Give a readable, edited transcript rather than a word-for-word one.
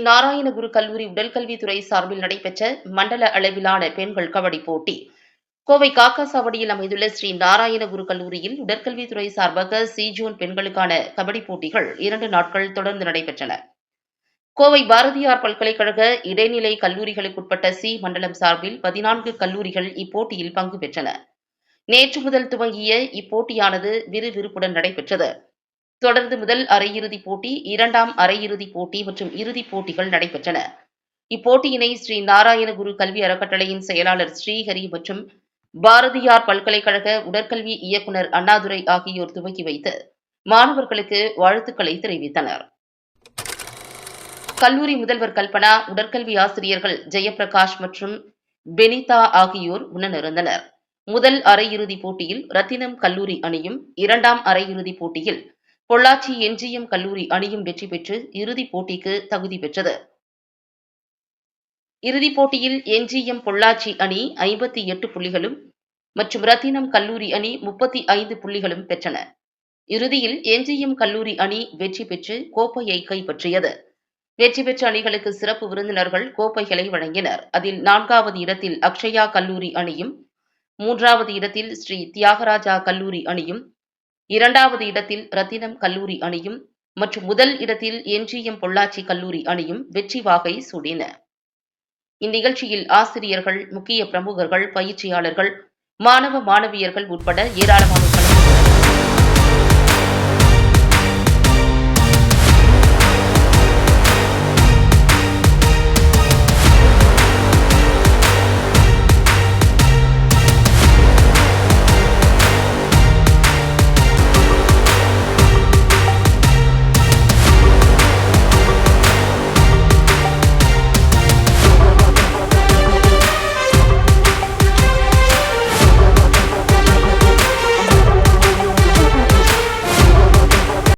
நாராயணகுரு கல்லூரி உடற்கல்வித்துறை சார்பில் நடைபெற்ற மண்டல அளவிலான பெண்கள் கபடி போட்டி. கோவை காக்காசாவடியில் அமைந்துள்ள ஸ்ரீ நாராயணகுரு கல்லூரியில் உடற்கல்வித்துறை சார்பாக ஜோன் பெண்களுக்கான கபடி போட்டிகள் 2 நாட்கள் தொடர்ந்து நடைபெற்றன. கோவை பாரதியார் பல்கலைக்கழக இடைநிலை கல்லூரிகளுக்குட்பட்ட மண்டலம் சார்பில் 14 கல்லூரிகள் இப்போட்டியில் பங்கு பெற்றன. நேற்று முதல் துவங்கிய இப்போட்டியானது விறுவிறுப்புடன் நடைபெற்றது. தொடர்ந்து முதல் அரையிறுதிப் போட்டி, இரண்டாம் அரையிறுதிப் போட்டி மற்றும் இறுதிப் போட்டிகள் நடைபெற்றன. இப்போட்டியினை ஸ்ரீ நாராயணகுரு கல்வி அறக்கட்டளையின் செயலாளர் ஸ்ரீஹரி மற்றும் பாரதியார் பல்கலைக்கழக உடற்கல்வி இயக்குநர் அண்ணாதுரை ஆகியோர் துவக்கி வைத்து மாணவர்களுக்கு வாழ்த்துக்களை தெரிவித்தனர். கல்லூரி முதல்வர் கல்பனா, உடற்கல்வி ஆசிரியர்கள் ஜெயபிரகாஷ் மற்றும் பெனிதா ஆகியோர் உடனிருந்தனர். முதல் அரையிறுதிப் போட்டியில் ரத்தினம் கல்லூரி அணியும், இரண்டாம் அரையிறுதிப் போட்டியில் பொள்ளாச்சி என்ஜிஎம் கல்லூரி அணியும் வெற்றி பெற்று இறுதிப் போட்டிக்கு தகுதி பெற்றது. இறுதிப் போட்டியில் என்ஜிஎம் பொள்ளாச்சி அணி 58 புள்ளிகளும் மற்றும் ரத்தினம் கல்லூரி அணி 35 புள்ளிகளும் பெற்றன. இறுதியில் என்ஜிஎம் கல்லூரி அணி வெற்றி பெற்று கோப்பையை கைப்பற்றியது. வெற்றி பெற்ற அணிகளுக்கு சிறப்பு விருந்தினர்கள் கோப்பைகளை வழங்கினர். அதில் 4வது இடத்தில் அக்ஷயா கல்லூரி அணியும், 3வது இடத்தில் ஸ்ரீ தியாகராஜா கல்லூரி அணியும், 2வது இடத்தில் ரத்தினம் கல்லூரி அணியும் மற்றும் முதல் இடத்தில் என்ஜிஎம் பொள்ளாச்சி கல்லூரி அணியும் வெற்றி வாகை சூடின. இந்நிகழ்ச்சியில் ஆசிரியர்கள், முக்கிய பிரமுகர்கள், பயிற்சியாளர்கள், மாணவ மாணவியர்கள் உட்பட ஏராளமானோர்